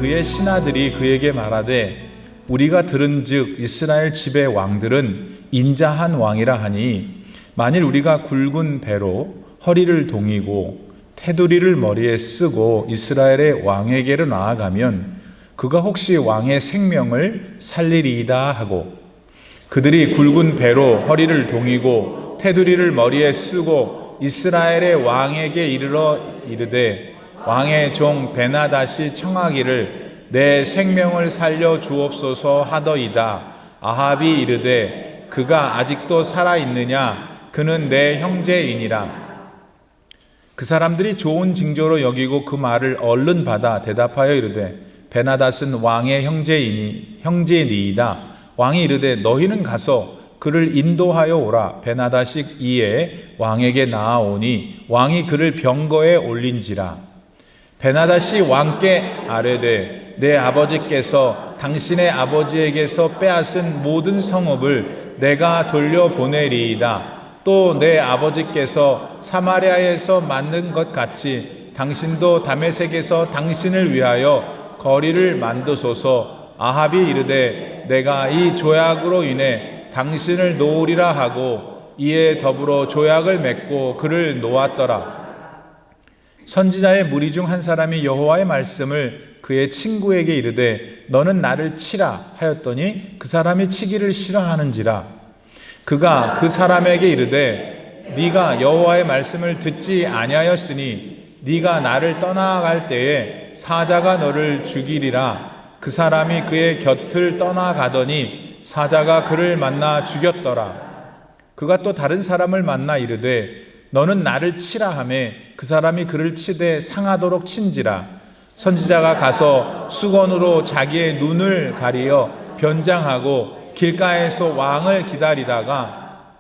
그의 신하들이 그에게 말하되 우리가 들은즉 이스라엘 집의 왕들은 인자한 왕이라 하니 만일 우리가 굵은 배로 허리를 동이고 테두리를 머리에 쓰고 이스라엘의 왕에게로 나아가면 그가 혹시 왕의 생명을 살리리이다 하고, 그들이 굵은 배로 허리를 동이고 테두리를 머리에 쓰고 이스라엘의 왕에게 이르러 이르되 왕의 종 베나닷이 청하기를 내 생명을 살려 주옵소서 하더이다. 아합이 이르되 그가 아직도 살아있느냐? 그는 내 형제이니라. 그 사람들이 좋은 징조로 여기고 그 말을 얼른 받아 대답하여 이르되 베나닷은 왕의 형제니이다. 왕이 이르되 너희는 가서 그를 인도하여 오라. 베나닷이 이에 왕에게 나아오니 왕이 그를 병거에 올린지라. 베나닷이 왕께 아뢰되 내 아버지께서 당신의 아버지에게서 빼앗은 모든 성읍을 내가 돌려보내리이다. 또 내 아버지께서 사마리아에서 만든 것 같이 당신도 다메섹에서 당신을 위하여 거리를 만드소서. 아합이 이르되 내가 이 조약으로 인해 당신을 놓으리라 하고 이에 더불어 조약을 맺고 그를 놓았더라. 선지자의 무리 중 한 사람이 여호와의 말씀을 그의 친구에게 이르되 너는 나를 치라 하였더니 그 사람이 치기를 싫어하는지라. 그가 그 사람에게 이르되 네가 여호와의 말씀을 듣지 아니하였으니 네가 나를 떠나갈 때에 사자가 너를 죽이리라. 그 사람이 그의 곁을 떠나가더니 사자가 그를 만나 죽였더라. 그가 또 다른 사람을 만나 이르되 너는 나를 치라 하매 그 사람이 그를 치되 상하도록 친지라. 선지자가 가서 수건으로 자기의 눈을 가리어 변장하고 길가에서 왕을 기다리다가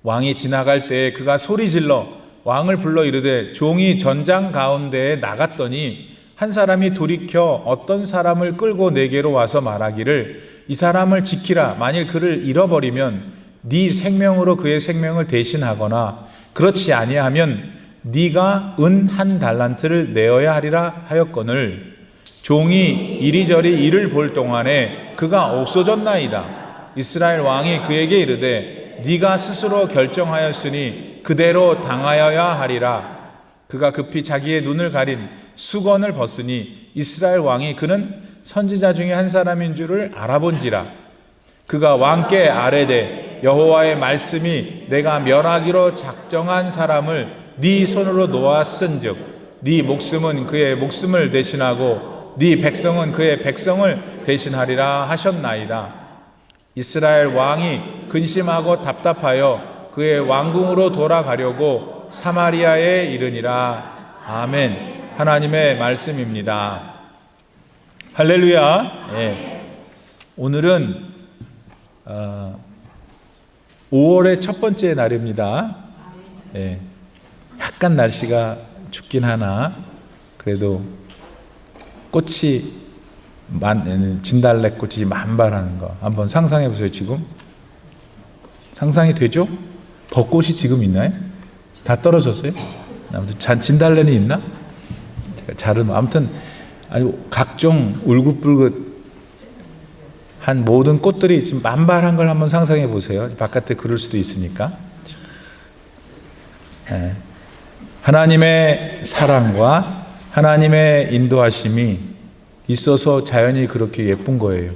왕이 지나갈 때에 그가 소리질러 왕을 불러 이르되 종이 전장 가운데에 나갔더니 한 사람이 돌이켜 어떤 사람을 끌고 내게로 와서 말하기를 이 사람을 지키라. 만일 그를 잃어버리면 네 생명으로 그의 생명을 대신하거나 그렇지 아니하면 네가 은 1달란트를 내어야 하리라 하였거늘 종이 이리저리 이를 볼 동안에 그가 없어졌나이다. 이스라엘 왕이 그에게 이르되 네가 스스로 결정하였으니 그대로 당하여야 하리라. 그가 급히 자기의 눈을 가린 수건을 벗으니 이스라엘 왕이 그는 선지자 중에 한 사람인 줄을 알아본지라. 그가 왕께 아뢰되 여호와의 말씀이 내가 멸하기로 작정한 사람을 네 손으로 놓았은즉 네 목숨은 그의 목숨을 대신하고 네 백성은 그의 백성을 대신하리라 하셨나이다. 이스라엘 왕이 근심하고 답답하여 그의 왕궁으로 돌아가려고 사마리아에 이르니라. 아멘. 하나님의 말씀입니다. 할렐루야. 예. 오늘은 5월의 첫 번째 날입니다. 예. 약간 날씨가 춥긴 하나 그래도 꽃이 진달래꽃이 만발하는 거 한번 상상해 보세요. 지금 상상이 되죠? 벚꽃이 지금 있나요? 다 떨어졌어요? 아무튼 진달래는 있나? 제가 잘은 아무튼 아주 각종 울긋불긋한 모든 꽃들이 지금 만발한 걸 한번 상상해 보세요. 바깥에 그럴 수도 있으니까. 네. 하나님의 사랑과 하나님의 인도하심이 있어서 자연이 그렇게 예쁜 거예요.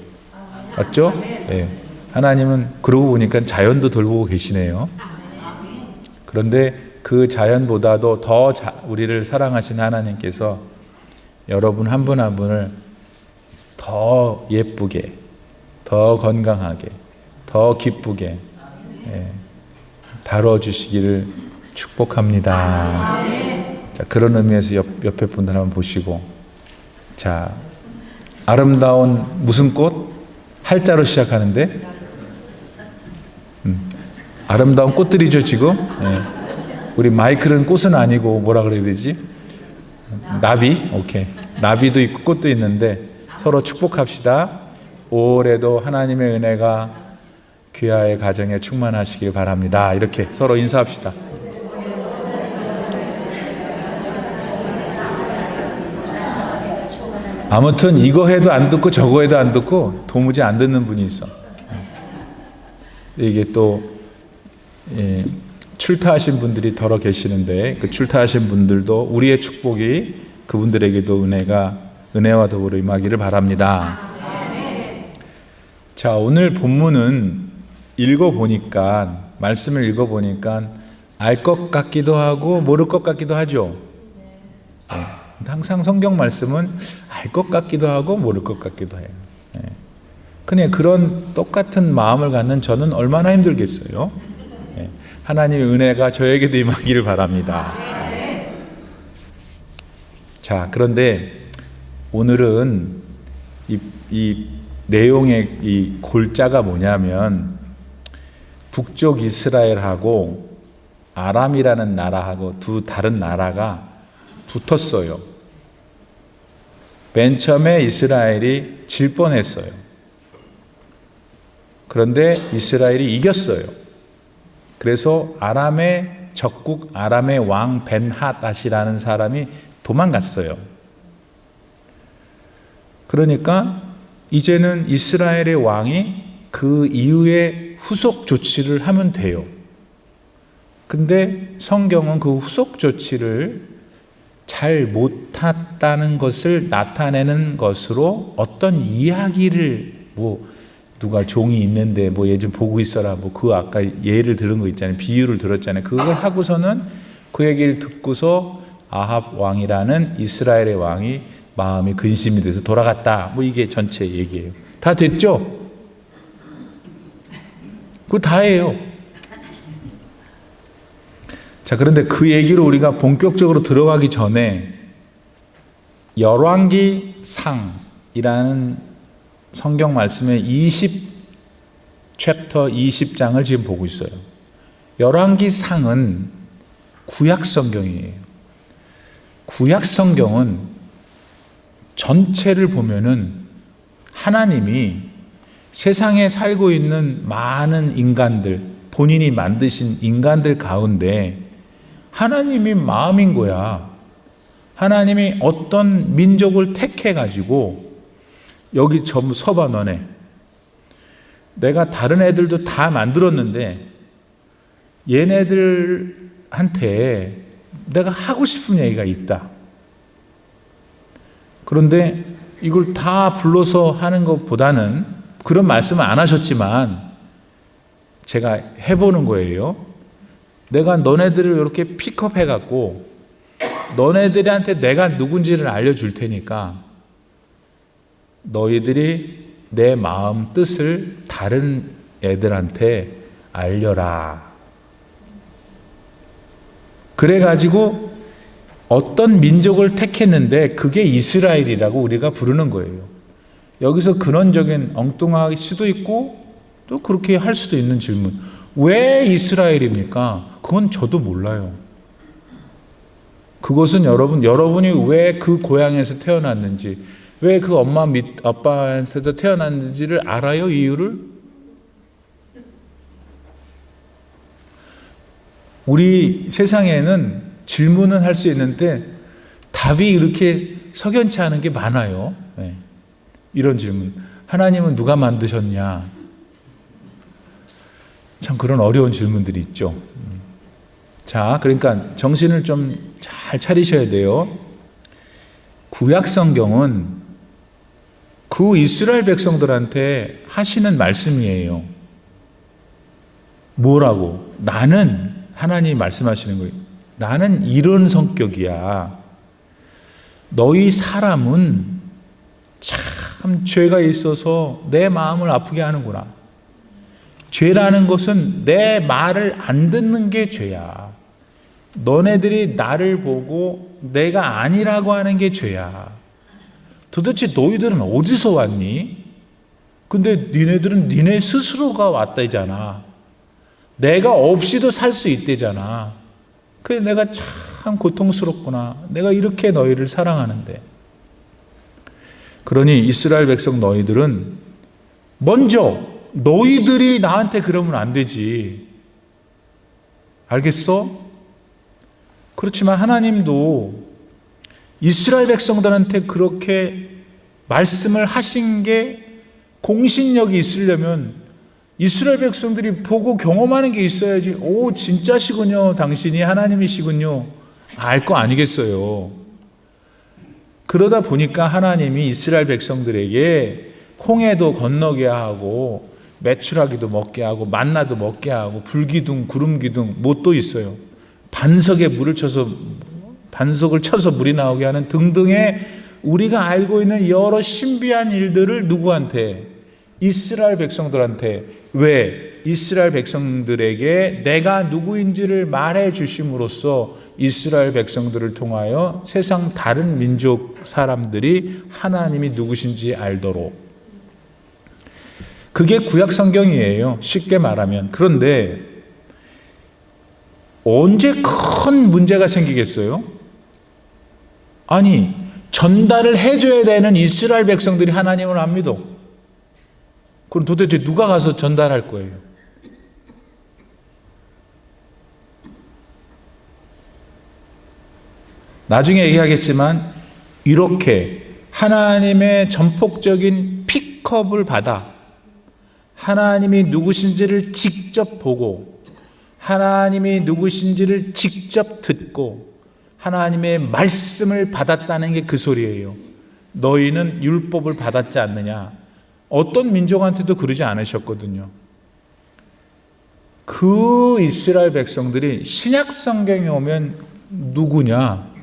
맞죠? 네. 하나님은 그러고 보니까 자연도 돌보고 계시네요. 그런데 그 자연보다도 더 우리를 사랑하신 하나님께서 여러분 한 분 한 분을 더 예쁘게, 더 건강하게, 더 기쁘게 다뤄주시기를 축복합니다. 자, 그런 의미에서 옆에 분들 한번 보시고, 자, 아름다운 무슨 꽃? 할자로 시작하는데 아름다운 꽃들이죠 지금. 우리 마이클은 꽃은 아니고 뭐라 그래야 되지? 나비? 오케이. 나비도 있고 꽃도 있는데 서로 축복합시다. 5월에도 하나님의 은혜가 귀하의 가정에 충만하시길 바랍니다. 이렇게 서로 인사합시다. 아무튼 이거 해도 안 듣고 저거 해도 안 듣고 도무지 안 듣는 분이 있어. 이게 또 출타하신 분들이 더러 계시는데 그 출타하신 분들도 우리의 축복이 그분들에게도 은혜와 더불어 임하기를 바랍니다. 자, 오늘 본문은 말씀을 읽어보니까 알 것 같기도 하고 모를 것 같기도 하죠. 항상 성경 말씀은 알 것 같기도 하고 모를 것 같기도 해요. 그냥 그런 똑같은 마음을 갖는 저는 얼마나 힘들겠어요. 하나님의 은혜가 저에게도 임하기를 바랍니다. 자, 그런데 오늘은 이 내용의 이 골자가 뭐냐면 북쪽 이스라엘하고 아람이라는 나라하고 두 다른 나라가 붙었어요. 맨 처음에 이스라엘이 질 뻔했어요. 그런데 이스라엘이 이겼어요. 그래서 아람의 적국 아람의 왕 벤하닷이라는 사람이 도망갔어요. 그러니까 이제는 이스라엘의 왕이 그 이후에 후속 조치를 하면 돼요. 근데 성경은 그 후속 조치를 잘 못했다는 것을 나타내는 것으로 어떤 이야기를 누가 종이 있는데 얘 좀 보고 있어라 그 아까 예를 들은 거 있잖아요. 비유를 들었잖아요. 그걸 하고서는 그 얘기를 듣고서 아합 왕이라는 이스라엘의 왕이 마음이 근심이 돼서 돌아갔다. 이게 전체 얘기예요. 다 됐죠? 그거 다예요. 자, 그런데 그 얘기로 우리가 본격적으로 들어가기 전에 열왕기상이라는 성경 말씀의 20챕터 20장을 지금 보고 있어요. 열왕기상은 구약 성경이에요. 구약 성경은 전체를 보면은 하나님이 세상에 살고 있는 많은 인간들, 본인이 만드신 인간들 가운데 하나님이 마음인 거야. 하나님이 어떤 민족을 택해가지고 여기 전부 서봐 너네. 내가 다른 애들도 다 만들었는데 얘네들한테 내가 하고 싶은 얘기가 있다. 그런데 이걸 다 불러서 하는 것보다는 그런 말씀을 안 하셨지만 제가 해보는 거예요. 내가 너네들을 이렇게 픽업해갖고 너네들한테 내가 누군지를 알려줄 테니까 너희들이 내 마음 뜻을 다른 애들한테 알려라. 그래가지고 어떤 민족을 택했는데 그게 이스라엘이라고 우리가 부르는 거예요. 여기서 근원적인 엉뚱할 수도 있고 또 그렇게 할 수도 있는 질문. 왜 이스라엘입니까? 그건 저도 몰라요. 그것은 여러분이 왜 그 고향에서 태어났는지, 왜 그 엄마 아빠한테서 태어났는지를 알아요? 이유를? 우리 세상에는 질문은 할 수 있는데 답이 이렇게 석연치 않은 게 많아요. 네. 이런 질문. 하나님은 누가 만드셨냐? 참 그런 어려운 질문들이 있죠. 자, 그러니까 정신을 좀 잘 차리셔야 돼요. 구약 성경은 그 이스라엘 백성들한테 하시는 말씀이에요. 뭐라고? 나는 하나님이 말씀하시는 거예요. 나는 이런 성격이야. 너희 사람은 참 죄가 있어서 내 마음을 아프게 하는구나. 죄라는 것은 내 말을 안 듣는 게 죄야. 너네들이 나를 보고 내가 아니라고 하는 게 죄야. 도대체 너희들은 어디서 왔니? 근데 니네들은 니네 스스로가 왔다잖아. 내가 없이도 살 수 있대잖아. 그래 내가 참 고통스럽구나. 내가 이렇게 너희를 사랑하는데. 그러니 이스라엘 백성 너희들은 먼저 너희들이 나한테 그러면 안 되지. 알겠어? 그렇지만 하나님도 이스라엘 백성들한테 그렇게 말씀을 하신 게 공신력이 있으려면 이스라엘 백성들이 보고 경험하는 게 있어야지. 오, 진짜시군요. 당신이 하나님이시군요. 알 거 아니겠어요. 그러다 보니까 하나님이 이스라엘 백성들에게 홍해도 건너게 하고 메추라기도 먹게 하고 만나도 먹게 하고 불기둥 구름기둥 뭐 또 있어요. 반석에 반석을 쳐서 물이 나오게 하는 등등의 우리가 알고 있는 여러 신비한 일들을 누구한테? 이스라엘 백성들한테. 왜? 이스라엘 백성들에게 내가 누구인지를 말해 주심으로써 이스라엘 백성들을 통하여 세상 다른 민족 사람들이 하나님이 누구신지 알도록. 그게 구약 성경이에요. 쉽게 말하면. 그런데 언제 큰 문제가 생기겠어요? 아니, 전달을 해줘야 되는 이스라엘 백성들이 하나님을 안 믿어. 그럼 도대체 누가 가서 전달할 거예요? 나중에 얘기하겠지만 이렇게 하나님의 전폭적인 픽업을 받아 하나님이 누구신지를 직접 보고 하나님이 누구신지를 직접 듣고 하나님의 말씀을 받았다는 게 그 소리예요. 너희는 율법을 받았지 않느냐. 어떤 민족한테도 그러지 않으셨거든요. 그 이스라엘 백성들이 신약 성경에 오면 누구냐?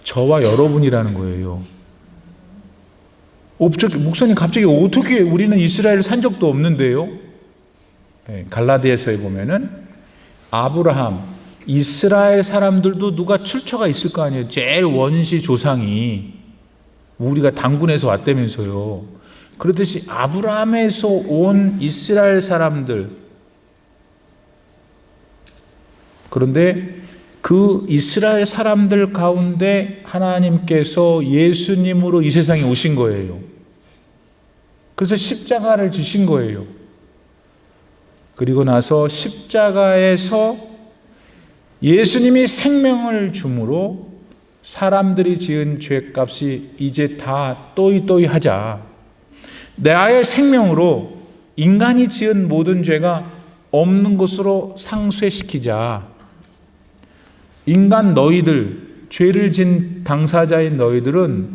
저와 여러분이라는 거예요. 목사님 갑자기 어떻게 우리는 이스라엘을 산 적도 없는데요? 갈라디아서에 보면은 아브라함, 이스라엘 사람들도 누가 출처가 있을 거 아니에요. 제일 원시 조상이 우리가 당군에서 왔다면서요. 그렇듯이 아브라함에서 온 이스라엘 사람들, 그런데 그 이스라엘 사람들 가운데 하나님께서 예수님으로 이 세상에 오신 거예요. 그래서 십자가를 지신 거예요. 그리고 나서 십자가에서 예수님이 생명을 주므로 사람들이 지은 죄값이 이제 다 또이또이 하자. 나의 생명으로 인간이 지은 모든 죄가 없는 것으로 상쇄시키자. 인간 너희들, 죄를 진 당사자인 너희들은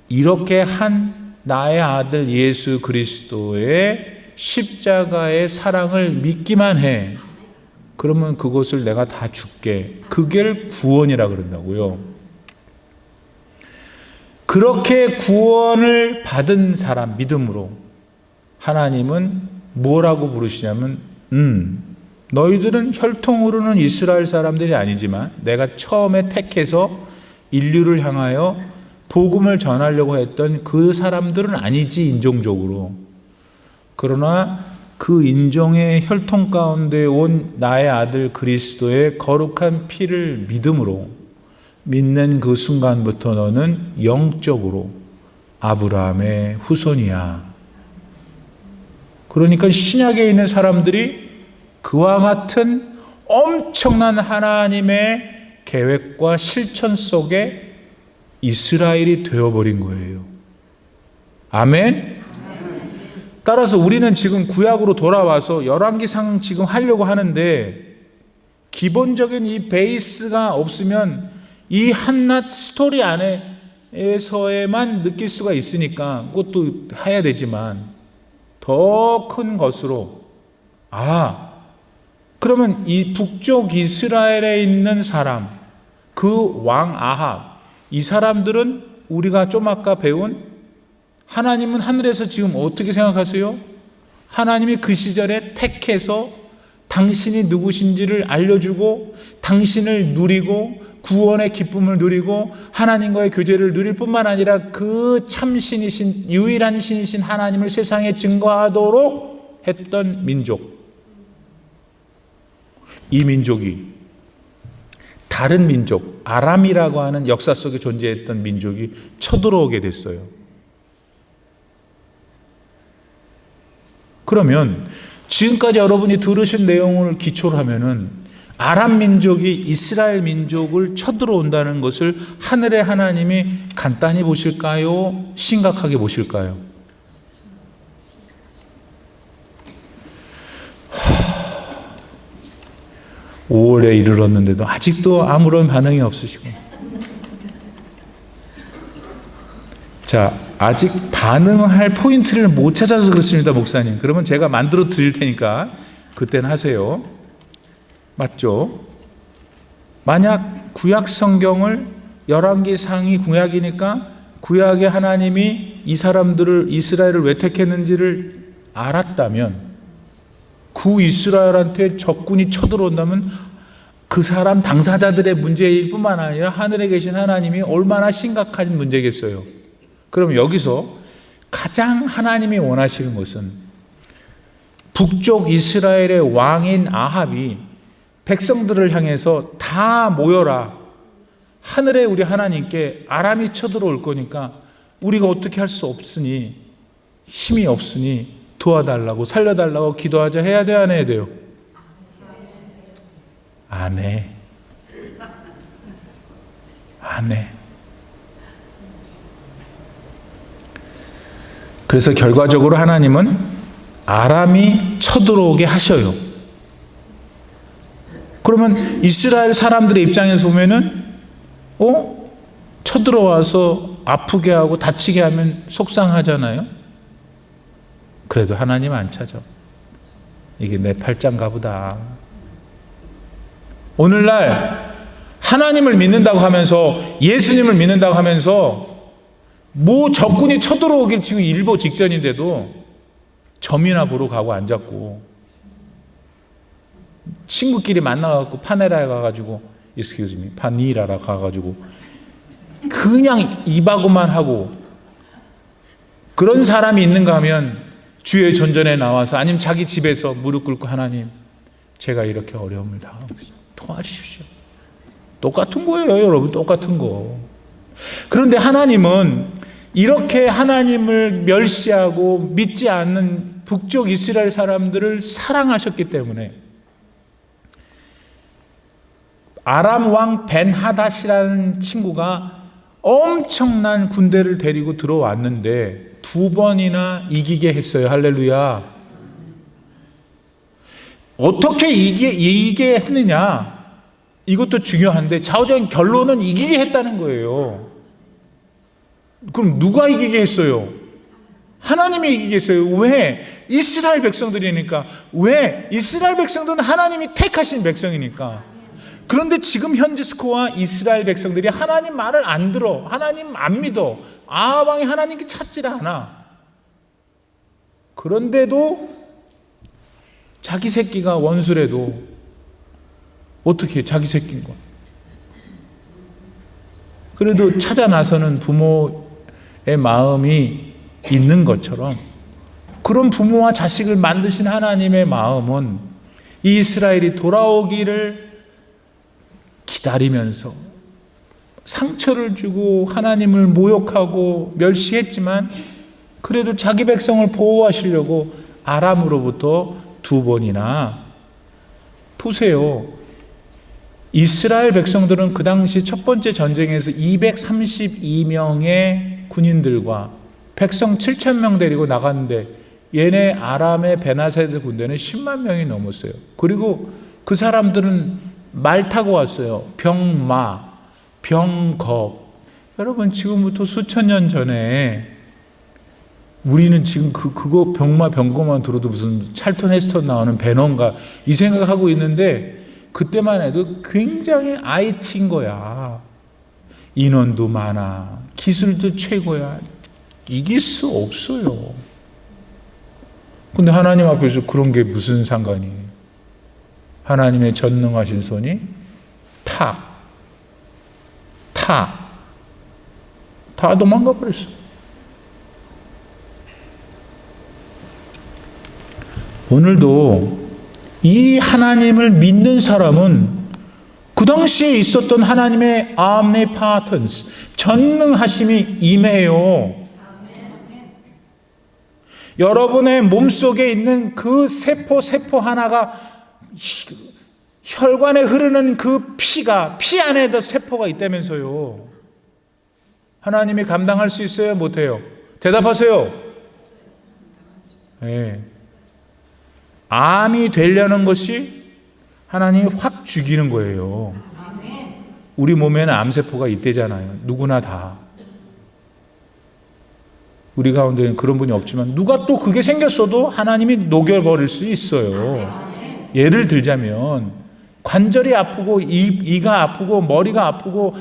이렇게 한 나의 아들 예수 그리스도의 십자가의 사랑을 믿기만 해. 그러면 그것을 내가 다 줄게. 그게 구원이라 그런다고요. 그렇게 구원을 받은 사람, 믿음으로 하나님은 뭐라고 부르시냐면 너희들은 혈통으로는 이스라엘 사람들이 아니지만 내가 처음에 택해서 인류를 향하여 복음을 전하려고 했던 그 사람들은 아니지, 인종적으로. 그러나 그 인종의 혈통 가운데 온 나의 아들 그리스도의 거룩한 피를 믿음으로 믿는 그 순간부터 너는 영적으로 아브라함의 후손이야. 그러니까 신약에 있는 사람들이 그와 같은 엄청난 하나님의 계획과 실천 속에 이스라엘이 되어버린 거예요. 아멘? 따라서 우리는 지금 구약으로 돌아와서 열왕기상 지금 하려고 하는데 기본적인 이 베이스가 없으면 이 한낱 스토리 안에서에만 느낄 수가 있으니까 그것도 해야 되지만 더 큰 것으로 그러면 이 북쪽 이스라엘에 있는 사람, 그 왕 아합, 이 사람들은 우리가 좀 아까 배운 하나님은 하늘에서 지금 어떻게 생각하세요? 하나님이 그 시절에 택해서 당신이 누구신지를 알려주고 당신을 누리고 구원의 기쁨을 누리고 하나님과의 교제를 누릴 뿐만 아니라 그 참신이신 유일한 신이신 하나님을 세상에 증거하도록 했던 민족. 이 민족이 다른 민족, 아람이라고 하는 역사 속에 존재했던 민족이 쳐들어오게 됐어요. 그러면 지금까지 여러분이 들으신 내용을 기초로 하면은 아람 민족이 이스라엘 민족을 쳐들어온다는 것을 하늘의 하나님이 간단히 보실까요? 심각하게 보실까요? 5월에 이르렀는데도 아직도 아무런 반응이 없으시고, 자, 아직 반응할 포인트를 못 찾아서 그렇습니다, 목사님. 그러면 제가 만들어 드릴 테니까 그때는 하세요. 맞죠? 만약 구약 성경을 열왕기상이 구약이니까 구약의 하나님이 이 사람들을, 이스라엘을 왜 택했는지를 알았다면, 구 이스라엘한테 적군이 쳐들어온다면 그 사람 당사자들의 문제일 뿐만 아니라 하늘에 계신 하나님이 얼마나 심각한 문제겠어요. 그럼 여기서 가장 하나님이 원하시는 것은 북쪽 이스라엘의 왕인 아합이 백성들을 향해서 다 모여라. 하늘에 우리 하나님께 아람이 쳐들어올 거니까 우리가 어떻게 할 수 없으니, 힘이 없으니 도와달라고, 살려달라고 기도하자 해야 돼, 안 해야 돼요? 안 해. 안 해. 그래서 결과적으로 하나님은 아람이 쳐들어오게 하셔요. 그러면 이스라엘 사람들의 입장에서 보면은 쳐들어와서 아프게 하고 다치게 하면 속상하잖아요. 그래도 하나님 안 찾아. 이게 내 팔짱가 보다. 오늘날 하나님을 믿는다고 하면서, 예수님을 믿는다고 하면서 뭐 적군이 쳐들어오길 지금 일보 직전인데도 점이나 보러 가고 앉았고, 친구끼리 만나갖고 파네라에 가가지고 excuse me, 파니라라 가가지고 그냥 입하고만 하고, 그런 사람이 있는가 하면 주의 전전에 나와서, 아니면 자기 집에서 무릎 꿇고 하나님, 제가 이렇게 어려움을 당하고 있습니다. 도와주십시오. 똑같은 거예요, 여러분. 똑같은 거. 그런데 하나님은 이렇게 하나님을 멸시하고 믿지 않는 북쪽 이스라엘 사람들을 사랑하셨기 때문에 아람 왕 벤하닷이라는 친구가 엄청난 군대를 데리고 들어왔는데 2번이나 이기게 했어요. 할렐루야. 어떻게 이기게 했느냐, 이것도 중요한데 좌우적인 결론은 이기게 했다는 거예요. 그럼 누가 이기게 했어요? 하나님이 이기게 했어요. 왜? 이스라엘 백성들이니까. 왜? 이스라엘 백성들은 하나님이 택하신 백성이니까. 그런데 지금 현재 스코어 이스라엘 백성들이 하나님 말을 안 들어, 하나님 안 믿어, 아합 왕이 하나님께 찾질 않아. 그런데도 자기 새끼가 원수래도 어떻게 해? 자기 새끼인 거. 그래도 찾아 나서는 부모의 마음이 있는 것처럼, 그런 부모와 자식을 만드신 하나님의 마음은 이 이스라엘이 돌아오기를 기다리면서 상처를 주고 하나님을 모욕하고 멸시했지만, 그래도 자기 백성을 보호하시려고 아람으로부터 2번이나, 보세요. 이스라엘 백성들은 그 당시 첫 번째 전쟁에서 232명의 군인들과 백성 7,000명 데리고 나갔는데, 얘네 아람의 베나세드 군대는 10만 명이 넘었어요. 그리고 그 사람들은 말 타고 왔어요. 병마, 병겁. 여러분, 지금부터 수천 년 전에 우리는 지금 그거 병마, 병겁만 들어도 무슨 찰턴 헤스턴 나오는 배너인가 이 생각하고 있는데, 그때만 해도 굉장히 IT인 거야. 인원도 많아, 기술도 최고야. 이길 수 없어요. 근데 하나님 앞에서 그런 게 무슨 상관이에요? 하나님의 전능하신 손이 다 도망가 버렸어. 오늘도 이 하나님을 믿는 사람은 그 당시에 있었던 하나님의 omnipotence, 전능하심이 임해요. 여러분의 몸속에 있는 그 세포 하나가 혈관에 흐르는 그 피가 피 안에도 세포가 있다면서요. 하나님이 감당할 수 있어요? 못해요? 대답하세요. 네. 암이 되려는 것이 하나님이 확 죽이는 거예요. 우리 몸에는 암세포가 있대잖아요. 누구나 다. 우리 가운데는 그런 분이 없지만 누가 또 그게 생겼어도 하나님이 녹여버릴 수 있어요. 예를 들자면 관절이 아프고 이가 아프고 머리가 아프고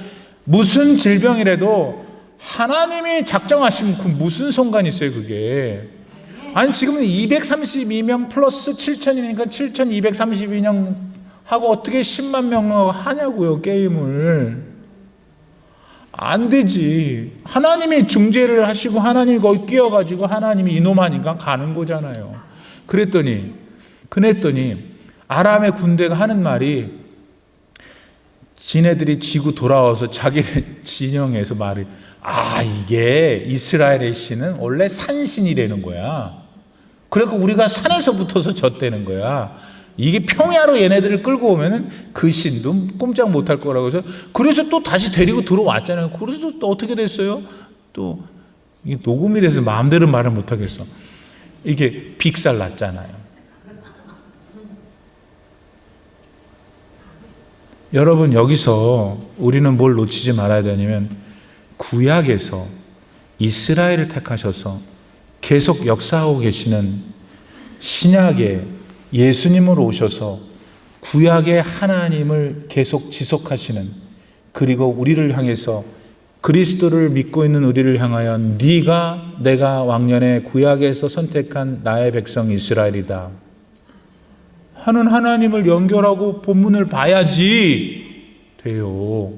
무슨 질병이라도 하나님이 작정하시면 그 무슨 상관이 있어요 그게. 아니 지금은 232명 플러스 7천이니까 7,232명 하고 어떻게 10만 명을 하냐고요 게임을. 안 되지. 하나님이 중재를 하시고 하나님이 거기 끼어가지고 하나님이 이놈하니까 가는 거잖아요. 그랬더니 아람의 군대가 하는 말이 지네들이 지고 돌아와서 자기네 진영에서 말을 이게 이스라엘의 신은 원래 산신이라는 거야. 그래서 우리가 산에서 붙어서 졌다는 거야. 이게 평야로 얘네들을 끌고 오면은 그 신도 꼼짝 못할 거라고 해서 그래서 또 다시 데리고 들어왔잖아요. 그래서 또 어떻게 됐어요? 또 이게 녹음이 돼서 마음대로 말을 못 하겠어. 이게 빅살 났잖아요. 여러분 여기서 우리는 뭘 놓치지 말아야 되냐면 구약에서 이스라엘을 택하셔서 계속 역사하고 계시는 신약의 예수님으로 오셔서 구약의 하나님을 계속 지속하시는, 그리고 우리를 향해서 그리스도를 믿고 있는 우리를 향하여 네가 내가 왕년에 구약에서 선택한 나의 백성 이스라엘이다 하는 하나님을 연결하고 본문을 봐야지 돼요.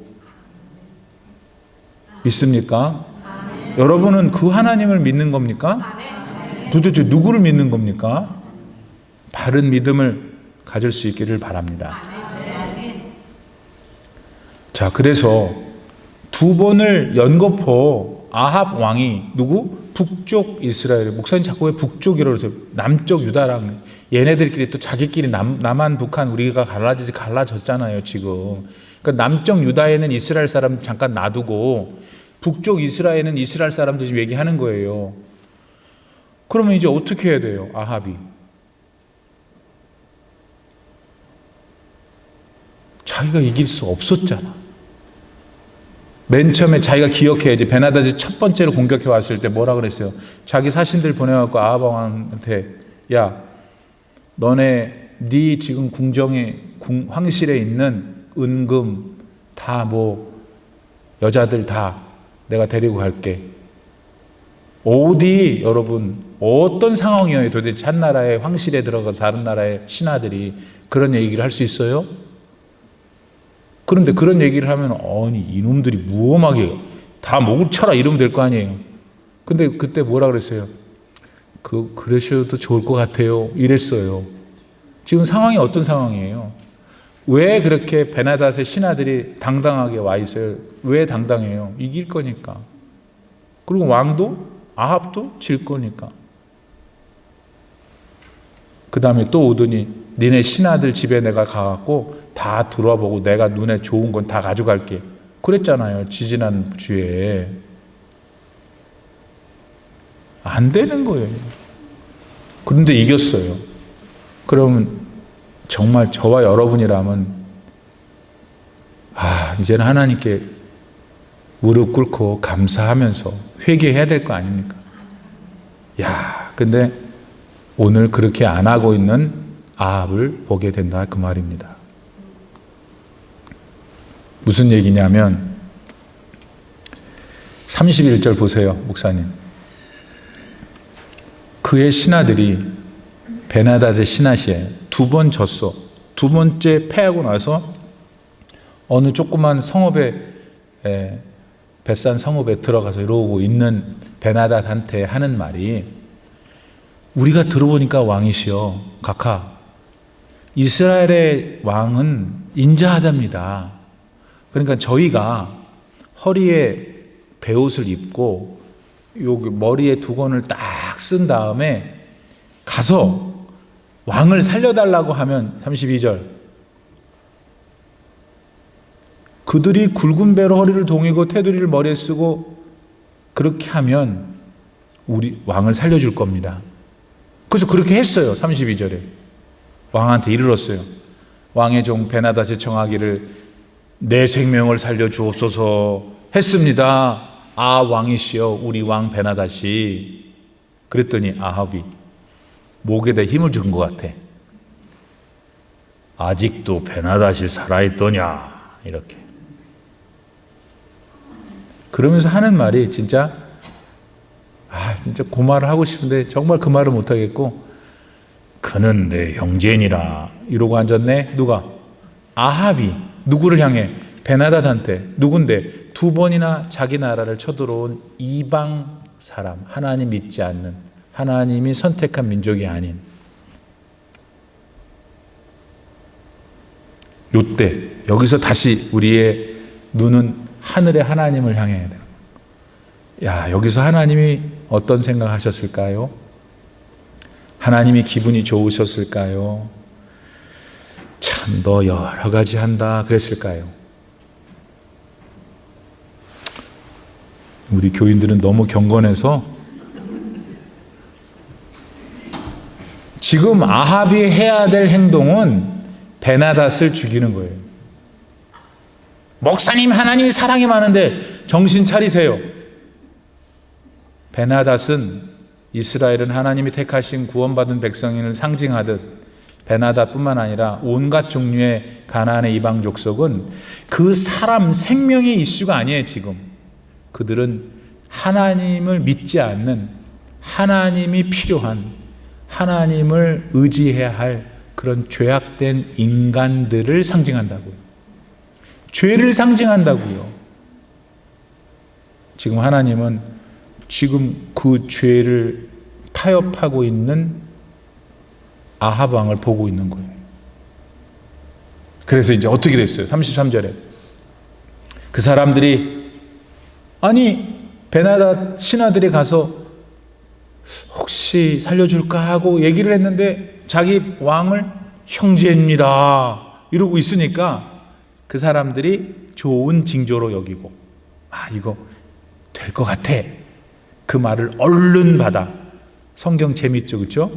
믿습니까? 여러분은 그 하나님을 믿는 겁니까? 도대체 누구를 믿는 겁니까? 바른 믿음을 가질 수 있기를 바랍니다. 자, 그래서 두 번을 연거푸 아합 왕이 누구? 북쪽 이스라엘. 목사님 자꾸 왜 북쪽이라고 그러세요? 남쪽 유다랑 얘네들끼리 또 자기끼리 남한 북한 우리가 갈라졌잖아요 지금. 그러니까 남쪽 유다에는 이스라엘 사람 잠깐 놔두고 북쪽 이스라엘은 이스라엘 사람들이 지금 얘기하는 거예요. 그러면 이제 어떻게 해야 돼요? 아합이 자기가 이길 수 없었잖아. 맨 처음에 자기가 기억해야지. 베나다지 첫 번째로 공격해 왔을 때 뭐라 그랬어요? 자기 사신들 보내갖고 아합 왕한테 야, 너네 네 지금 궁정에 황실에 있는 은금 다 여자들 다 내가 데리고 갈게. 어디 여러분 어떤 상황이에요? 도대체 한 나라의 황실에 들어가서 다른 나라의 신하들이 그런 얘기를 할 수 있어요? 그런데 그런 얘기를 하면 아니 이놈들이 무엄하게 다 목을 쳐라 이러면 될 거 아니에요. 근데 그때 뭐라 그랬어요? 그러셔도 좋을 것 같아요 이랬어요. 지금 상황이 어떤 상황이에요? 왜 그렇게 베나닷의 신하들이 당당하게 와 있어요? 왜 당당해요? 이길 거니까. 그리고 왕도 아합도 질 거니까. 그 다음에 또 오더니 니네 신하들 집에 내가 가갖고 다 들어보고 내가 눈에 좋은 건 다 가져갈게. 그랬잖아요 지지난 주에. 안 되는 거예요. 그런데 이겼어요. 그러면 정말 저와 여러분이라면 이제는 하나님께 무릎 꿇고 감사하면서 회개해야 될 거 아닙니까? 근데 오늘 그렇게 안 하고 있는 아합을 보게 된다 그 말입니다. 무슨 얘기냐면 31절 보세요 목사님. 그의 신하들이 베나닷의 신하시에 두 번 졌어. 두 번째 패하고 나서 어느 조그만 성읍에 벳산 성읍에 들어가서 이러고 있는 베나닷한테 하는 말이 우리가 들어보니까 왕이시여 각하 이스라엘의 왕은 인자하답니다. 그러니까 저희가 허리에 베옷을 입고 여기 머리에 두건을 딱 쓴 다음에 가서 왕을 살려달라고 하면 32절 그들이 굵은 배로 허리를 동이고 테두리를 머리에 쓰고 그렇게 하면 우리 왕을 살려줄 겁니다. 그래서 그렇게 했어요. 32절에 왕한테 이르렀어요. 왕의 종 베나닷이 청하기를 내 생명을 살려 주옵소서 했습니다. 아 왕이시여 우리 왕 베나닷이. 그랬더니 아합이 목에다 힘을 준 것 같아. 아직도 베나닷이 살아있더냐 이렇게. 그러면서 하는 말이 진짜 그 말을 하고 싶은데 정말 그 말을 못하겠고, 그는 내 형제니라 이러고 앉았네. 누가? 아합이. 누구를 향해? 베나닷한테. 누군데? 2번이나 자기 나라를 쳐들어온 이방 사람, 하나님 믿지 않는, 하나님이 선택한 민족이 아닌. 요때 여기서 다시 우리의 눈은 하늘의 하나님을 향해야 돼요. 야, 여기서 하나님이 어떤 생각하셨을까요? 하나님이 기분이 좋으셨을까요? 참 너 여러 가지 한다 그랬을까요? 우리 교인들은 너무 경건해서 지금 아합이 해야 될 행동은 베나닷을 죽이는 거예요. 목사님, 하나님이 사랑이 많은데 정신 차리세요. 베나닷은 이스라엘은 하나님이 택하신 구원받은 백성인을 상징하듯 베나닷뿐만 아니라 온갖 종류의 가나안의 이방 족속은 그 사람 생명의 이슈가 아니에요. 지금 그들은 하나님을 믿지 않는, 하나님이 필요한, 하나님을 의지해야 할 그런 죄악된 인간들을 상징한다고요. 죄를 상징한다고요. 지금 하나님은 지금 그 죄를 타협하고 있는 아합 왕을 보고 있는 거예요. 그래서 이제 어떻게 됐어요? 33절에 그 사람들이, 아니 베나닷 신하들이 가서 혹시 살려줄까 하고 얘기를 했는데 자기 왕을 형제입니다 이러고 있으니까 그 사람들이 좋은 징조로 여기고, 이거 될 것 같아. 그 말을 얼른 받아. 성경 재밌죠, 그렇죠?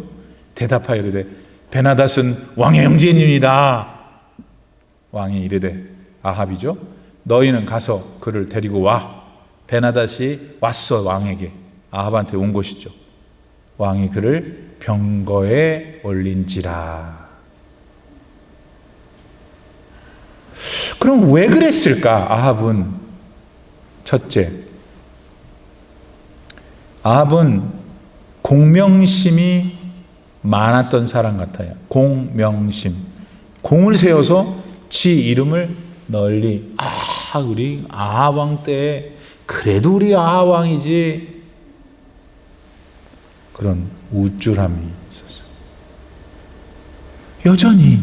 대답하여 이르되 베나닷은 왕의 형제입니다. 왕이 이르되, 아합이죠, 너희는 가서 그를 데리고 와. 베나닷이 왔어. 왕에게, 아합한테 온 것이죠. 왕이 그를 병거에 올린지라. 그럼 왜 그랬을까? 아합은 첫째, 아합은 공명심이 많았던 사람 같아요. 공명심. 공을 세워서 지 이름을 널리, 우리 아합 왕 때 그래도 우리 아합 왕이지, 그런 우쭐함이 있었어요. 여전히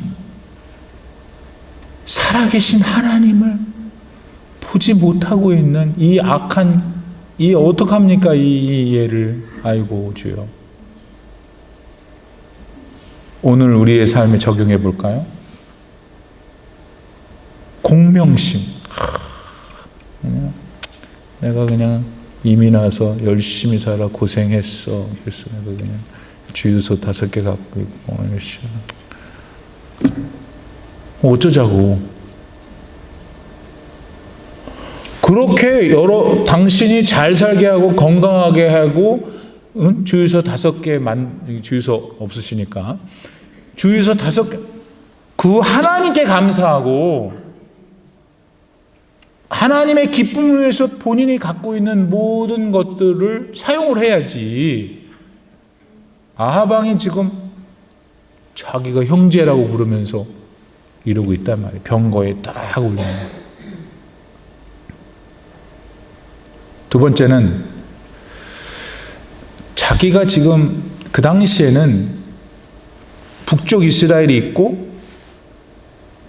살아계신 하나님을 보지 못하고 있는 이 악한, 이 어떡합니까? 이 예를. 아이고 주여. 오늘 우리의 삶에 적용해 볼까요? 공명심. 내가 그냥 이민 와서 열심히 살아 고생했어. 그래서 내가 그냥 주유소 5개 갖고 있고 열심히. 어쩌자고. 그렇게 당신이 잘 살게 하고 건강하게 하고, 주유소 5개 주유소 없으시니까 주유소 5개, 그 하나님께 감사하고 하나님의 기쁨을 위해서 본인이 갖고 있는 모든 것들을 사용을 해야지. 아합 왕이 지금 자기가 형제라고 부르면서 이러고 있단 말이에요. 병거에 딱 올리는 거예요. 두 번째는, 자기가 지금 그 당시에는 북쪽 이스라엘이 있고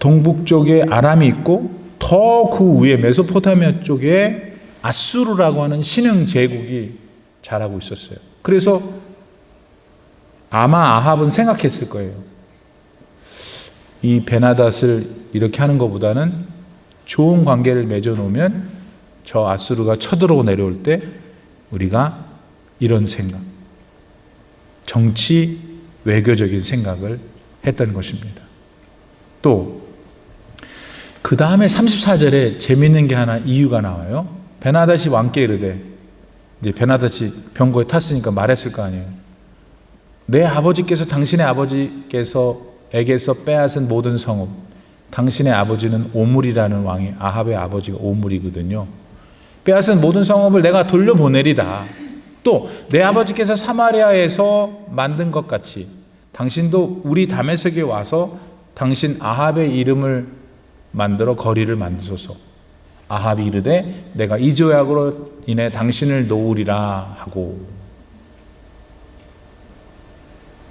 동북쪽에 아람이 있고 더 그 위에 메소포타미아 쪽에 아수르라고 하는 신흥 제국이 자라고 있었어요. 그래서 아마 아합은 생각했을 거예요. 이 베나닷을 이렇게 하는 것보다는 좋은 관계를 맺어놓으면 저 아수르가 쳐들어오고 내려올 때 우리가 이런 생각, 정치 외교적인 생각을 했던 것입니다. 또 그 다음에 34절에 재미있는 게 하나 이유가 나와요. 베나닷이 왕께 이르되, 이제 베나닷이 병거에 탔으니까 말했을 거 아니에요. 내 아버지께서 당신의 아버지께서에게서 빼앗은 모든 성읍, 당신의 아버지는 오물이라는 왕이, 아합의 아버지가 오물이거든요. 빼앗은 모든 성읍을 내가 돌려보내리다. 또 내 아버지께서 사마리아에서 만든 것 같이 당신도 우리 다메섹에 와서 당신 아합의 이름을 만들어 거리를 만드소서. 아합이 이르되 내가 이 조약으로 인해 당신을 놓으리라 하고.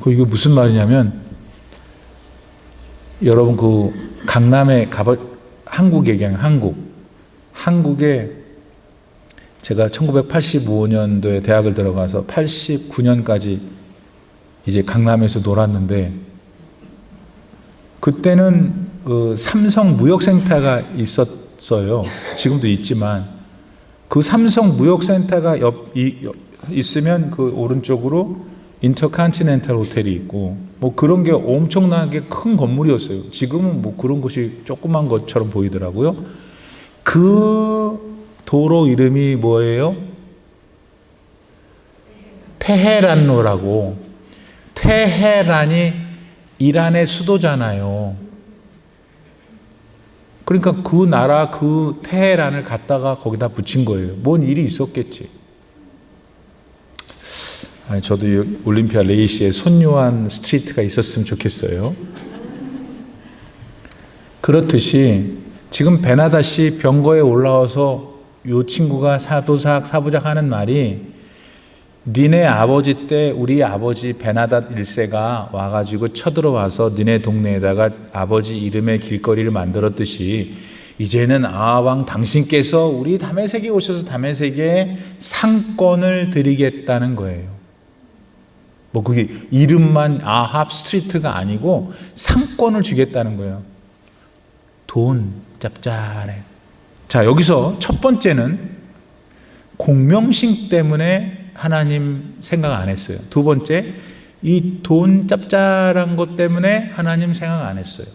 이게 무슨 말이냐면, 여러분 그 강남에 한국 얘기하는 한국에 제가 1985년도에 대학을 들어가서 89년까지 이제 강남에서 놀았는데, 그때는 삼성 무역센터가 있었어요. 지금도 있지만 그 삼성 무역센터가 있으면 그 오른쪽으로 인터컨티넨탈 호텔이 있고 뭐 그런 게 엄청나게 큰 건물이었어요. 지금은 뭐 그런 곳이 조그만 것처럼 보이더라고요. 그 도로 이름이 뭐예요? 테헤란로라고. 테헤란이 이란의 수도잖아요. 그러니까 그 나라 그 테헤란을 갖다가 거기다 붙인 거예요. 뭔 일이 있었겠지. 저도 올림피아 레이시에 손요한 스트리트가 있었으면 좋겠어요. 그렇듯이 지금 베나닷이 병거에 올라와서 이 친구가 사부작 하는 말이, 니네 아버지 때 우리 아버지 베나닷 1세가 와가지고 쳐들어와서 니네 동네에다가 아버지 이름의 길거리를 만들었듯이 이제는 아왕 당신께서 우리 다메섹에 오셔서 다메섹에 상권을 드리겠다는 거예요. 뭐 그게 이름만 아합 스트리트가 아니고 상권을 주겠다는 거예요. 돈 짭짤해. 자, 여기서 첫 번째는 공명심 때문에 하나님 생각 안 했어요. 두 번째, 이 돈 짭짤한 것 때문에 하나님 생각 안 했어요.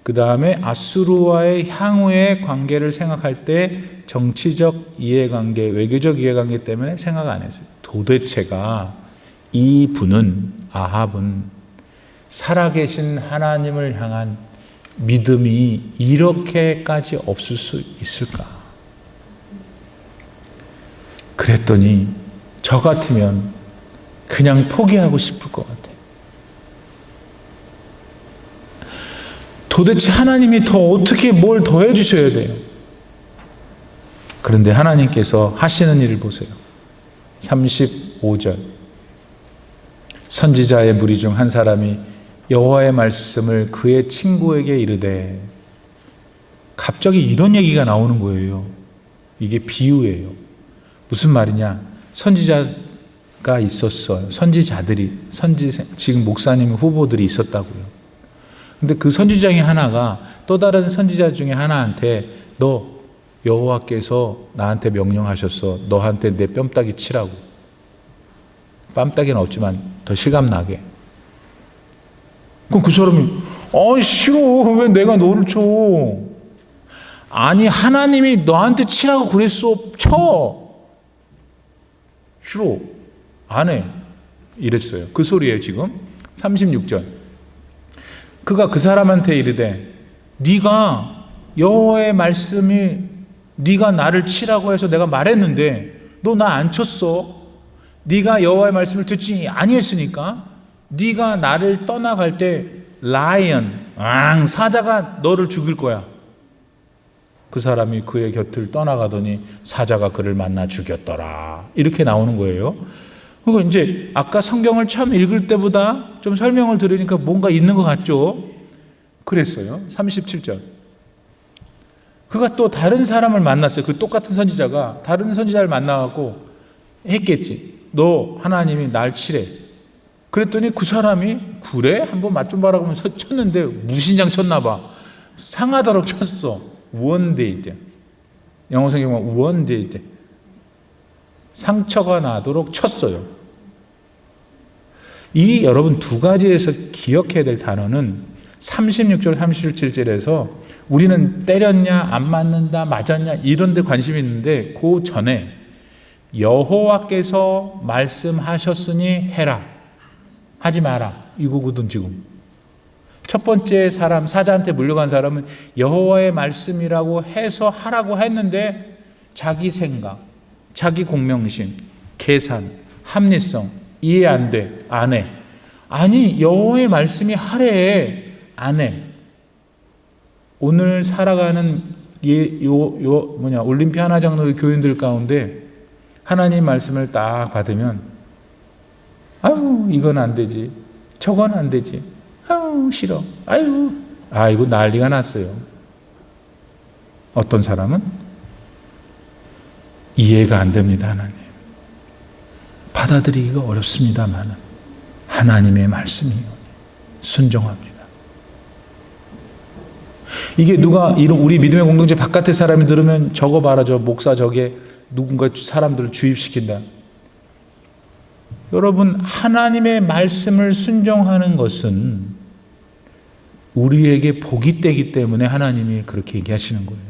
그 다음에 아수르와의 향후의 관계를 생각할 때 정치적 이해관계, 외교적 이해관계 때문에 생각 안 했어요. 도대체가 이 분은, 아합은 살아계신 하나님을 향한 믿음이 이렇게까지 없을 수 있을까? 그랬더니 저 같으면 그냥 포기하고 싶을 것 같아요. 도대체 하나님이 더 어떻게 뭘 더 해주셔야 돼요? 그런데 하나님께서 하시는 일을 보세요. 35절. 선지자의 무리 중 한 사람이 여호와의 말씀을 그의 친구에게 이르되, 갑자기 이런 얘기가 나오는 거예요. 이게 비유예요. 무슨 말이냐? 선지자가 있었어요. 선지자들이, 지금 목사님 후보들이 있었다고요. 근데 그 선지자 중에 하나가 또 다른 선지자 중에 하나한테, 너 여호와께서 나한테 명령하셨어. 너한테 내 뺨따기 치라고. 뺨따기는 없지만 더 실감나게. 그럼 그 사람이, 싫어. 왜 내가 너를 쳐? 아니, 하나님이 너한테 치라고 그랬어. 쳐. 싫어. 안 해. 이랬어요. 그 소리예요, 지금. 36절. 그가 그 사람한테 이르되, 네가 여호와의 말씀이 네가 나를 치라고 해서 내가 말했는데 너 나 안 쳤어. 네가 여호와의 말씀을 듣지 아니했으니까 네가 나를 떠나갈 때 라이언, 사자가 너를 죽일 거야. 그 사람이 그의 곁을 떠나가더니 사자가 그를 만나 죽였더라. 이렇게 나오는 거예요. 그리고 이제 아까 성경을 처음 읽을 때보다 좀 설명을 들으니까 뭔가 있는 것 같죠? 그랬어요. 37절. 그가 또 다른 사람을 만났어요. 그 똑같은 선지자가 다른 선지자를 만나갖고 했겠지. 너 하나님이 날 치래. 그랬더니 그 사람이 그래? 한번 맛 좀 봐라 그러면서 쳤는데 무신장 쳤나 봐. 상하도록 쳤어. wounded. 영어 성경 보면 wounded. 상처가 나도록 쳤어요. 이 여러분 두 가지에서 기억해야 될 단어는 36절, 37절에서 우리는 때렸냐, 안 맞는다, 맞았냐 이런 데 관심이 있는데 그 전에 여호와께서 말씀하셨으니 해라. 하지 마라. 이거거든 지금. 첫 번째 사람, 사자한테 물려간 사람은 여호와의 말씀이라고 해서 하라고 했는데 자기 생각, 자기 공명심, 계산, 합리성, 이해 안 돼, 안 해. 아니 여호와의 말씀이 하래, 안 해. 오늘 살아가는 올림피 하나장로의 교인들 가운데 하나님 말씀을 딱 받으면 아유 이건 안 되지, 저건 안 되지, 아유 싫어, 아이고 난리가 났어요. 어떤 사람은 이해가 안 됩니다. 하나님 받아들이기가 어렵습니다만 하나님의 말씀이요 순종합니다. 이게 누가 우리 믿음의 공동체 바깥의 사람이 들으면 저거 봐라, 저 목사 저게 누군가 사람들을 주입시킨다. 여러분 하나님의 말씀을 순종하는 것은 우리에게 복이 되기 때문에 하나님이 그렇게 얘기하시는 거예요.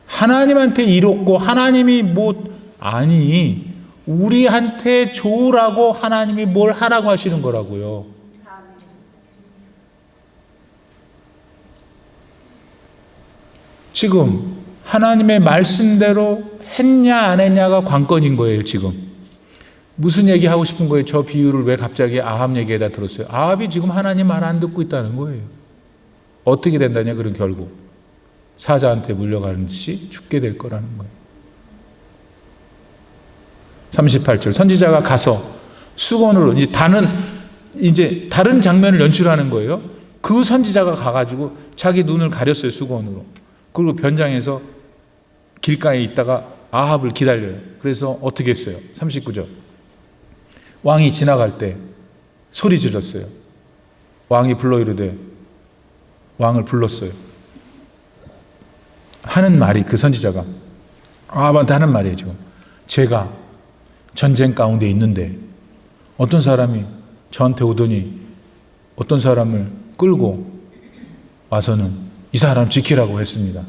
하나님한테 이롭고 하나님이 아니 우리한테 좋으라고 하나님이 뭘 하라고 하시는 거라고요. 지금 하나님의 말씀대로 했냐 안 했냐가 관건인 거예요. 지금 무슨 얘기 하고 싶은 거예요? 저 비유를 왜 갑자기 아합 얘기에다 들었어요? 아합이 지금 하나님 말 안 듣고 있다는 거예요. 어떻게 된다냐? 그런 결국 사자한테 물려가는 듯이 죽게 될 거라는 거예요. 38절 선지자가 가서 수건으로 이제 다른 장면을 연출하는 거예요. 그 선지자가 가가지고 자기 눈을 가렸어요. 수건으로. 그리고 변장해서 길가에 있다가 아합을 기다려요. 그래서 어떻게 했어요? 39절 왕이 지나갈 때 소리 질렀어요. 왕이 불러 이르되 왕을 불렀어요. 하는 말이 그 선지자가 아합한테 하는 말이에요. 지금 제가 전쟁 가운데 있는데 어떤 사람이 저한테 오더니 어떤 사람을 끌고 와서는 이 사람 지키라고 했습니다.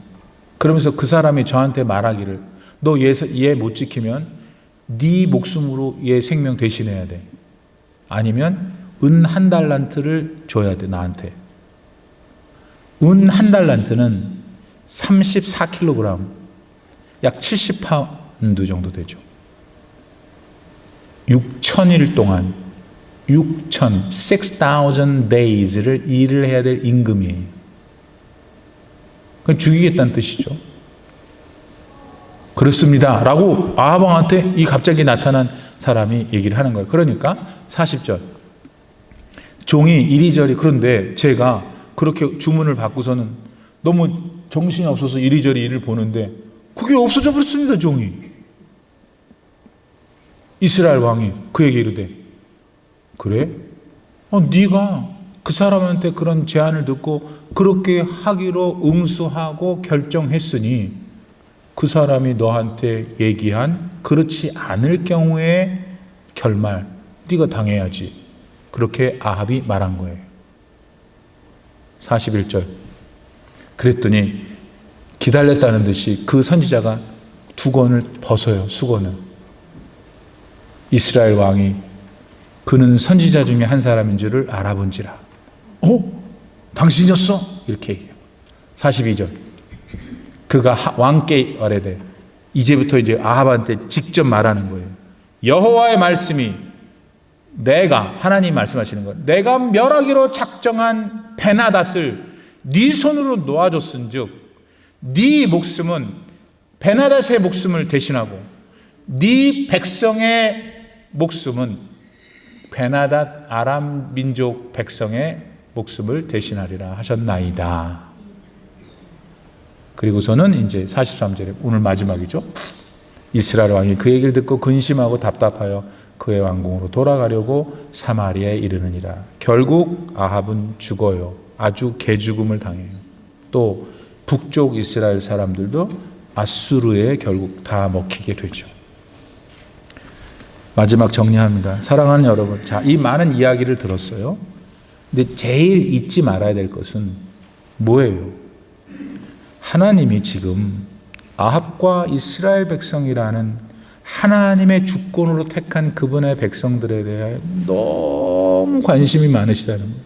그러면서 그 사람이 저한테 말하기를 너 얘 못 지키면 네 목숨으로 얘 생명 대신해야 돼. 아니면 은 1달란트를 줘야 돼 나한테. 은 1달란트는 34kg, 약 70파운드 정도 되죠. 6,000일 동안 6,000 days를 일을 해야 될 임금이에요. 그건 죽이겠다는 뜻이죠. 그렇습니다 라고 아합 왕한테 이 갑자기 나타난 사람이 얘기를 하는 거예요. 그러니까 40절 종이 이리저리 그런데 제가 그렇게 주문을 받고서는 너무 정신이 없어서 이리저리 일을 보는데 그게 없어져 버렸습니다. 종이. 이스라엘 왕이 그에게 이르되 그래? 네가 그 사람한테 그런 제안을 듣고 그렇게 하기로 응수하고 결정했으니 그 사람이 너한테 얘기한 그렇지 않을 경우에 결말 네가 당해야지. 그렇게 아합이 말한 거예요. 41절 그랬더니 기다렸다는 듯이 그 선지자가 두건을 벗어요. 수건을. 이스라엘 왕이 그는 선지자 중에 한 사람인 줄을 알아본지라. 당신이었어? 이렇게 얘기해요. 42절 그가 왕께 아뢰되 이제부터 이제 아합한테 직접 말하는 거예요. 여호와의 말씀이 내가 하나님 말씀하시는 거예요. 내가 멸하기로 작정한 베나닷을 네 손으로 놓아줬은즉 네 목숨은 베나닷의 목숨을 대신하고 네 백성의 목숨은 베나닷 아람 민족 백성의 목숨을 대신하리라 하셨나이다. 그리고서는 이제 43절에 오늘 마지막이죠. 이스라엘 왕이 그 얘기를 듣고 근심하고 답답하여 그의 왕궁으로 돌아가려고 사마리아에 이르느니라. 결국 아합은 죽어요. 아주 개죽음을 당해요. 또 북쪽 이스라엘 사람들도 아수르에 결국 다 먹히게 되죠. 마지막 정리합니다. 사랑하는 여러분, 자, 이 많은 이야기를 들었어요. 근데 제일 잊지 말아야 될 것은 뭐예요? 하나님이 지금 아합과 이스라엘 백성이라는 하나님의 주권으로 택한 그분의 백성들에 대해 너무 관심이 많으시다는 거예요.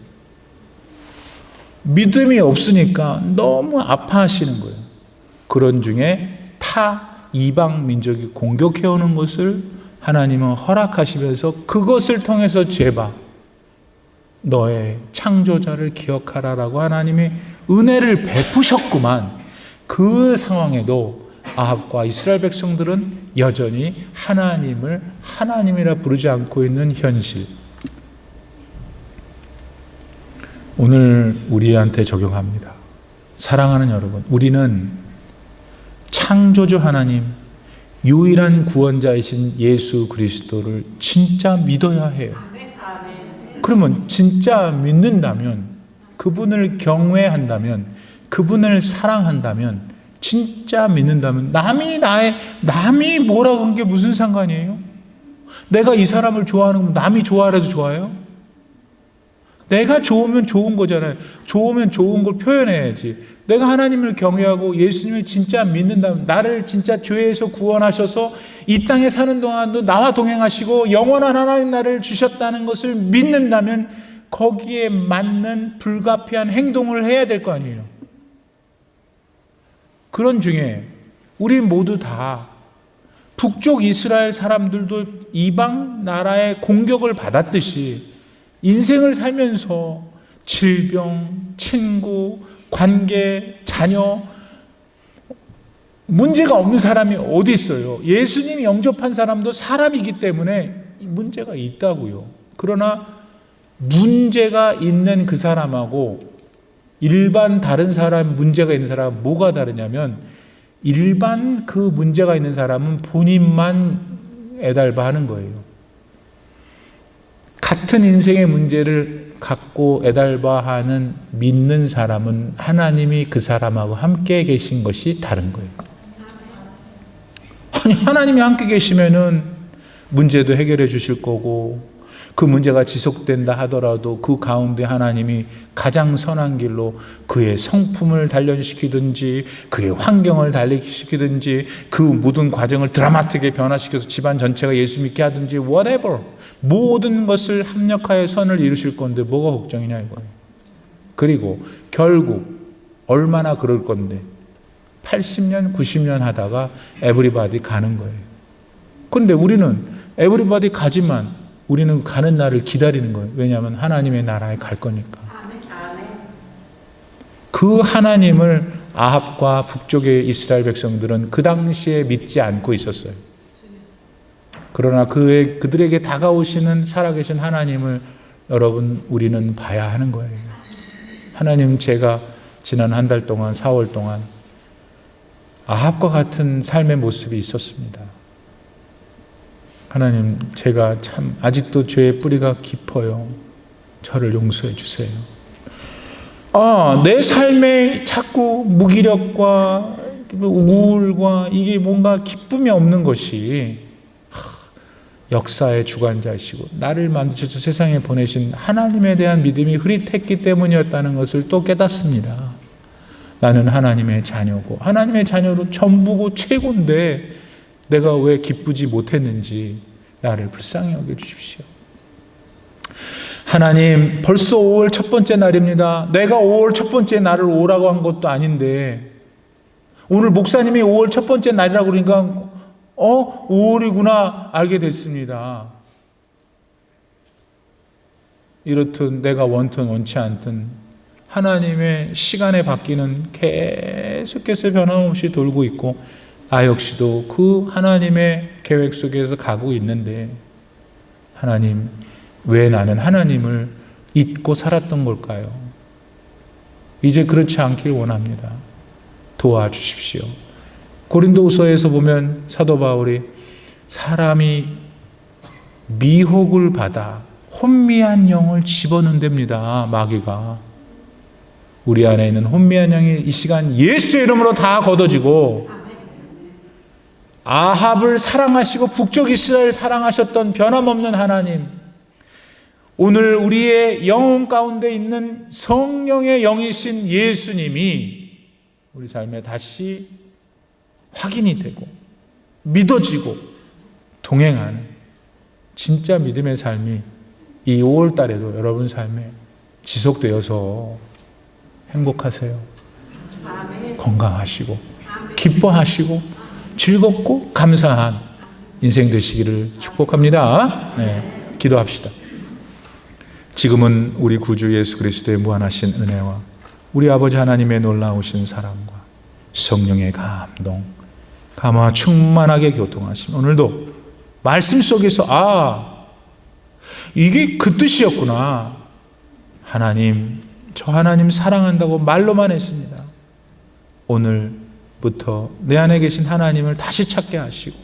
믿음이 없으니까 너무 아파하시는 거예요. 그런 중에 타 이방 민족이 공격해오는 것을 하나님은 허락하시면서 그것을 통해서 제발 너의 창조자를 기억하라라고 하나님이 은혜를 베푸셨구만. 그 상황에도 아합과 이스라엘 백성들은 여전히 하나님을 하나님이라 부르지 않고 있는 현실. 오늘 우리한테 적용합니다. 사랑하는 여러분, 우리는 창조주 하나님, 유일한 구원자이신 예수 그리스도를 진짜 믿어야 해요. 그러면 진짜 믿는다면, 그분을 경외한다면, 그분을 사랑한다면, 진짜 믿는다면 남이 뭐라고 한 게 무슨 상관이에요? 내가 이 사람을 좋아하는 건 남이 좋아해도 좋아요? 내가 좋으면 좋은 거잖아요. 좋으면 좋은 걸 표현해야지. 내가 하나님을 경외하고 예수님을 진짜 믿는다면, 나를 진짜 죄에서 구원하셔서 이 땅에 사는 동안도 나와 동행하시고 영원한 하나님 나를 주셨다는 것을 믿는다면 거기에 맞는 불가피한 행동을 해야 될 거 아니에요. 그런 중에 우리 모두 다 북쪽 이스라엘 사람들도 이방 나라의 공격을 받았듯이 인생을 살면서 질병, 친구, 관계, 자녀, 문제가 없는 사람이 어디 있어요? 예수님이 영접한 사람도 사람이기 때문에 문제가 있다고요. 그러나 문제가 있는 그 사람하고 일반 다른 사람, 문제가 있는 사람은 뭐가 다르냐면, 일반 그 문제가 있는 사람은 본인만 애달바하는 거예요. 같은 인생의 문제를 갖고 애달바하는 믿는 사람은 하나님이 그 사람하고 함께 계신 것이 다른 거예요. 아니, 하나님이 함께 계시면은 문제도 해결해 주실 거고, 그 문제가 지속된다 하더라도 그 가운데 하나님이 가장 선한 길로 그의 성품을 단련시키든지 그의 환경을 단련시키든지 그 모든 과정을 드라마틱하게 변화시켜서 집안 전체가 예수 믿게 하든지 whatever, 모든 것을 합력하여 선을 이루실 건데 뭐가 걱정이냐 이거예요. 그리고 결국 얼마나 그럴 건데 80년 90년 하다가 에브리바디 가는 거예요. 그런데 우리는 에브리바디 가지만 우리는 가는 날을 기다리는 거예요. 왜냐하면 하나님의 나라에 갈 거니까. 그 하나님을 아합과 북쪽의 이스라엘 백성들은 그 당시에 믿지 않고 있었어요. 그러나 그들에게 다가오시는 살아계신 하나님을 여러분, 우리는 봐야 하는 거예요. 하나님, 제가 지난 한 달 동안, 4월 동안 아합과 같은 삶의 모습이 있었습니다. 하나님, 제가 참 아직도 죄의 뿌리가 깊어요. 저를 용서해 주세요. 내 삶에 자꾸 무기력과 우울과 이게 뭔가 기쁨이 없는 것이 역사의 주관자이시고 나를 만드셔서 세상에 보내신 하나님에 대한 믿음이 흐릿했기 때문이었다는 것을 또 깨닫습니다. 나는 하나님의 자녀고 하나님의 자녀로 전부고 최고인데 내가 왜 기쁘지 못했는지 나를 불쌍히 여겨주십시오. 하나님, 벌써 5월 첫 번째 날입니다. 내가 5월 첫 번째 날을 오라고 한 것도 아닌데 오늘 목사님이 5월 첫 번째 날이라고 그러니까 5월이구나 알게 됐습니다. 이렇든 내가 원든 원치 않든 하나님의 시간의 바퀴는 계속해서 변함없이 돌고 있고 나 역시도 그 하나님의 계획 속에서 가고 있는데 하나님, 왜 나는 하나님을 잊고 살았던 걸까요? 이제 그렇지 않길 원합니다. 도와주십시오. 고린도후서에서 보면 사도 바울이 사람이 미혹을 받아 혼미한 영을 집어넣는답니다. 마귀가. 우리 안에 있는 혼미한 영이 이 시간 예수의 이름으로 다 걷어지고, 아합을 사랑하시고 북쪽 이스라엘 사랑하셨던 변함없는 하나님, 오늘 우리의 영혼 가운데 있는 성령의 영이신 예수님이 우리 삶에 다시 확인이 되고 믿어지고 동행하는 진짜 믿음의 삶이 이 5월 달에도 여러분 삶에 지속되어서 행복하세요. 건강하시고 기뻐하시고 즐겁고 감사한 인생 되시기를 축복합니다. 네, 기도합시다. 지금은 우리 구주 예수 그리스도의 무한하신 은혜와 우리 아버지 하나님의 놀라우신 사랑과 성령의 감동, 감화 충만하게 교통하심, 오늘도 말씀 속에서 이게 그 뜻이었구나. 하나님, 저 하나님 사랑한다고 말로만 했습니다. 오늘부터 내 안에 계신 하나님을 다시 찾게 하시고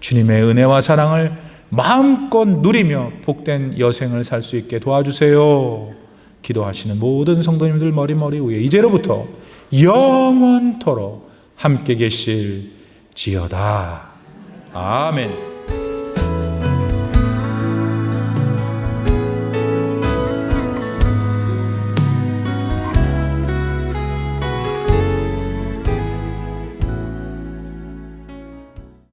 주님의 은혜와 사랑을 마음껏 누리며 복된 여생을 살 수 있게 도와주세요. 기도하시는 모든 성도님들 머리 위에 이제로부터 영원토록 함께 계실지어다. 아멘.